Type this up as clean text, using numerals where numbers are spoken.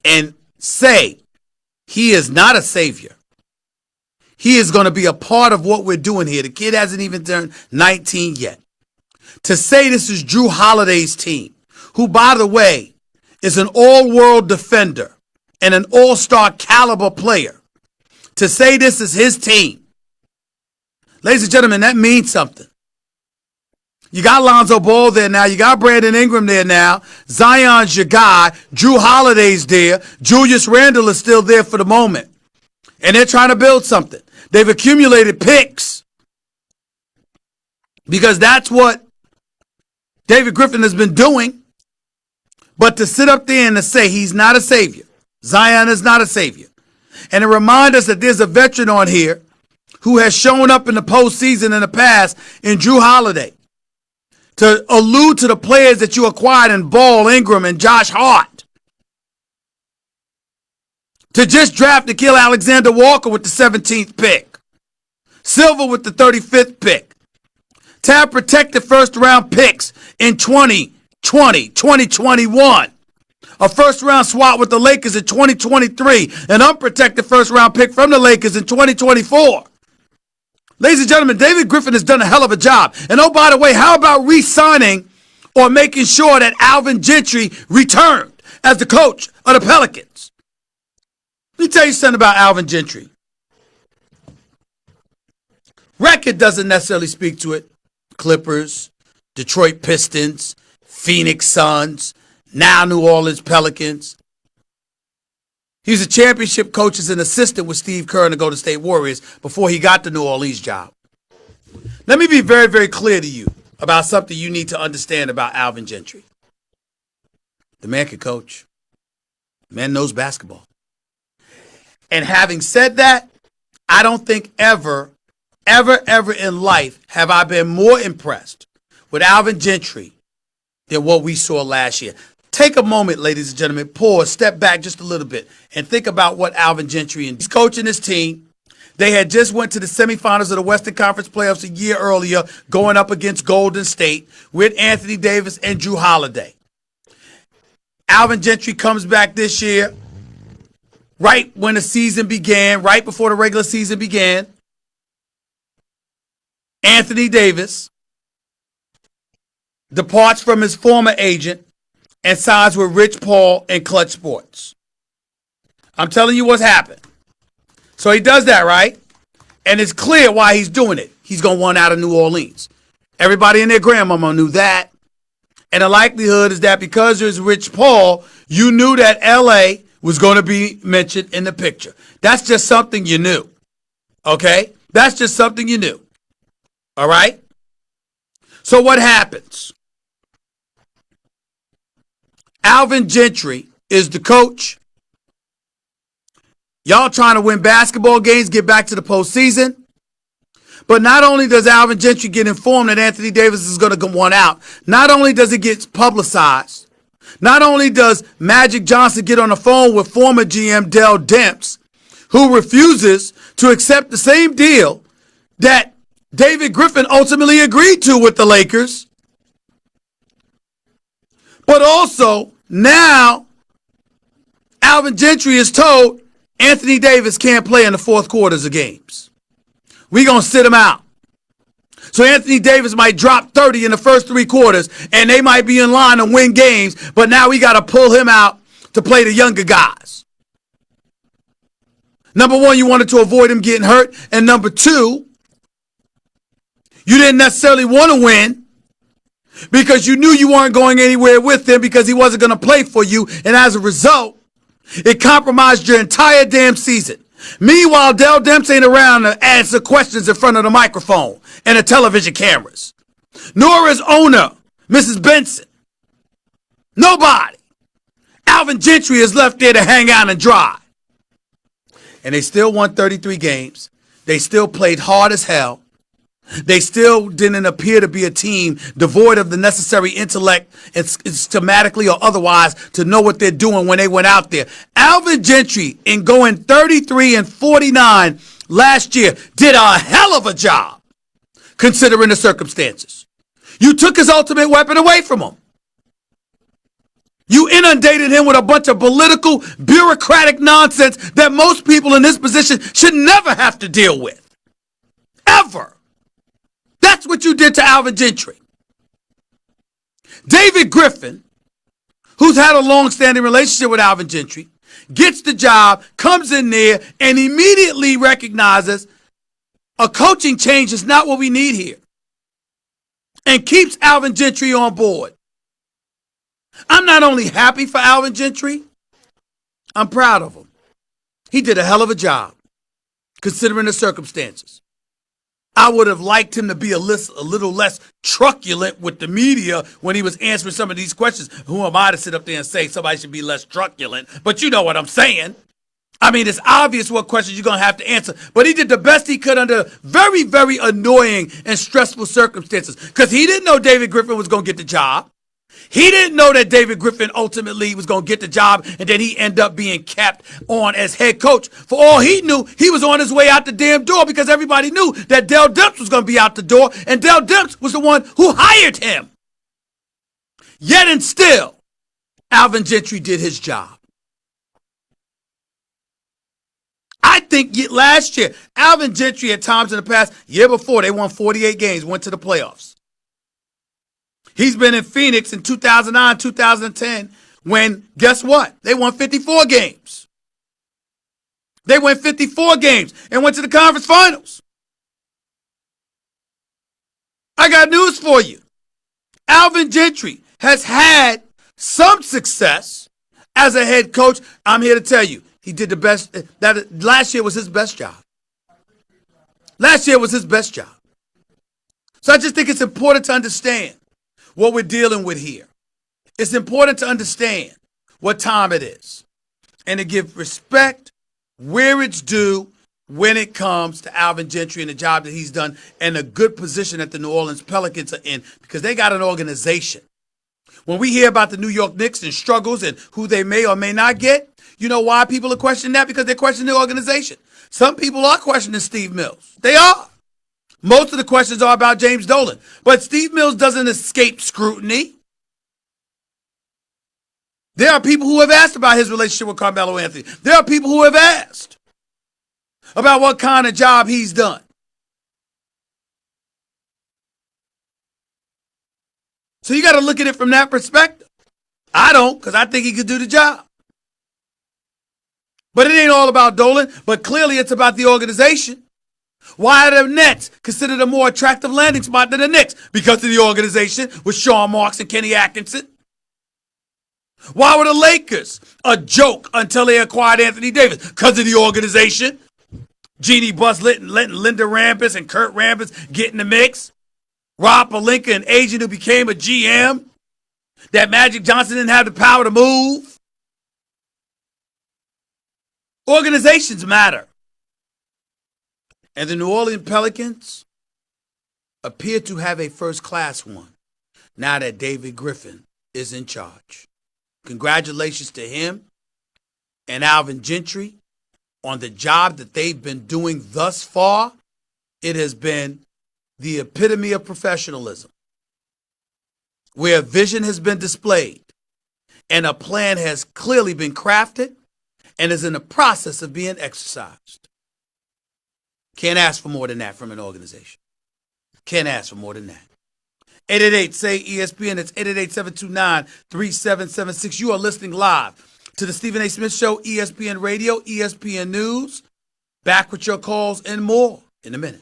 and say he is not a savior. He is going to be a part of what we're doing here. The kid hasn't even turned 19 yet. To say this is Drew Holiday's team, who, by the way, is an all-world defender and an all-star caliber player, to say this is his team, ladies and gentlemen, that means something. You got Lonzo Ball there now. You got Brandon Ingram there now. Zion's your guy. Drew Holiday's there. Julius Randle is still there for the moment. And they're trying to build something. They've accumulated picks because that's what David Griffin has been doing. But to sit up there and to say he's not a savior, Zion is not a savior, and to remind us that there's a veteran on here who has shown up in the postseason in the past in Drew Holiday, to allude to the players that you acquired in Ball, Ingram, and Josh Hart, to just draft Nickeil Alexander-Walker with the 17th pick, Silver with the 35th pick, to have protected first-round picks in 2020, 2021, a first-round swap with the Lakers in 2023, an unprotected first-round pick from the Lakers in 2024. Ladies and gentlemen, David Griffin has done a hell of a job. And oh, by the way, how about re-signing or making sure that Alvin Gentry returned as the coach of the Pelicans? Let me tell you something about Alvin Gentry. Record doesn't necessarily speak to it. Clippers, Detroit Pistons, Phoenix Suns, now New Orleans Pelicans. He was a championship coach as an assistant with Steve Kerr and the Golden State Warriors before he got the New Orleans job. Let me be very, very clear to you about something you need to understand about Alvin Gentry. The man can coach. The man knows basketball. And having said that, I don't think ever in life have I been more impressed with Alvin Gentry than what we saw last year. Take a moment, ladies and gentlemen, pause, step back just a little bit, and think about what Alvin Gentry and he's coaching his team. They had just went to the semifinals of the Western Conference playoffs a year earlier, going up against Golden State with Anthony Davis and Drew Holiday. Alvin Gentry comes back this year, right when the season began, right before the regular season began. Anthony Davis departs from his former agent and signs with Rich Paul and Clutch Sports. I'm telling you what's happened. So he does that, right? And it's clear why he's doing it. He's going to want out of New Orleans. Everybody and their grandmama knew that. And the likelihood is that because there's Rich Paul, you knew that L.A. was going to be mentioned in the picture. That's just something you knew. Okay? That's just something you knew. All right? So what happens? Alvin Gentry is the coach. Y'all trying to win basketball games, get back to the postseason. But not only does Alvin Gentry get informed that Anthony Davis is going to want out, not only does it get publicized, not only does Magic Johnson get on the phone with former GM Dell Demps, who refuses to accept the same deal that David Griffin ultimately agreed to with the Lakers, but also now Alvin Gentry is told Anthony Davis can't play in the fourth quarters of games. We're going to sit him out. So Anthony Davis might drop 30 in the first three quarters, and they might be in line to win games, but now we got to pull him out to play the younger guys. Number one, you wanted to avoid him getting hurt, and number two, you didn't necessarily want to win because you knew you weren't going anywhere with him because he wasn't going to play for you, and as a result, it compromised your entire damn season. Meanwhile, Dell Demps ain't around to answer questions in front of the microphone and the television cameras. Nor is owner, Mrs. Benson. Nobody. Alvin Gentry is left there to hang out and dry. And they still won 33 games. They still played hard as hell. They still didn't appear to be a team devoid of the necessary intellect, schematically or otherwise, to know what they're doing when they went out there. Alvin Gentry, in going 33-49 last year, did a hell of a job, considering the circumstances. You took his ultimate weapon away from him. You inundated him with a bunch of political, bureaucratic nonsense that most people in this position should never have to deal with. Ever. That's what you did to Alvin Gentry. David Griffin, who's had a long-standing relationship with Alvin Gentry, gets the job, comes in there, and immediately recognizes a coaching change is not what we need here, and keeps Alvin Gentry on board. I'm not only happy for Alvin Gentry, I'm proud of him. He did a hell of a job, considering the circumstances. I would have liked him to be a little less truculent with the media when he was answering some of these questions. Who am I to sit up there and say somebody should be less truculent? But you know what I'm saying. I mean, it's obvious what questions you're going to have to answer. But he did the best he could under very, very annoying and stressful circumstances. Because he didn't know David Griffin was going to get the job. He didn't know that David Griffin ultimately was going to get the job and then he ended up being kept on as head coach. For all he knew, he was on his way out the damn door because everybody knew that Dell Demps was going to be out the door, and Dell Demps was the one who hired him. Yet and still, Alvin Gentry did his job. I think last year, Alvin Gentry at times in the past, year before, they won 48 games, went to the playoffs. He's been in Phoenix in 2009, 2010, when, guess what? They won 54 games. They won 54 games and went to the conference finals. I got news for you. Alvin Gentry has had some success as a head coach. I'm here to tell you, he did the best. Last year was his best job. Last year was his best job. So I just think it's important to understand what we're dealing with here. It's important to understand what time it is and to give respect where it's due when it comes to Alvin Gentry and the job that he's done and the good position that the New Orleans Pelicans are in, because they got an organization. When we hear about the New York Knicks and struggles and who they may or may not get, you know why people are questioning that? Because they're questioning the organization. Some people are questioning Steve Mills. They are. Most of the questions are about James Dolan. But Steve Mills doesn't escape scrutiny. There are people who have asked about his relationship with Carmelo Anthony. There are people who have asked about what kind of job he's done. So you got to look at it from that perspective. I don't, because I think he could do the job. But it ain't all about Dolan, but clearly it's about the organization. Why are the Nets considered a more attractive landing spot than the Knicks? Because of the organization with Sean Marks and Kenny Atkinson. Why were the Lakers a joke until they acquired Anthony Davis? Because of the organization. Jeannie Buss letting Linda Rambis and Kurt Rambis get in the mix. Rob Pelinka, an agent who became a GM. That Magic Johnson didn't have the power to move. Organizations matter. And the New Orleans Pelicans appear to have a first-class one now that David Griffin is in charge. Congratulations to him and Alvin Gentry on the job that they've been doing thus far. It has been the epitome of professionalism, where a vision has been displayed and a plan has clearly been crafted and is in the process of being exercised. Can't ask for more than that from an organization. Can't ask for more than that. 888-SAY-ESPN. It's 888-729-3776. You are listening live to the Stephen A. Smith Show, ESPN Radio, ESPN News. Back with your calls and more in a minute.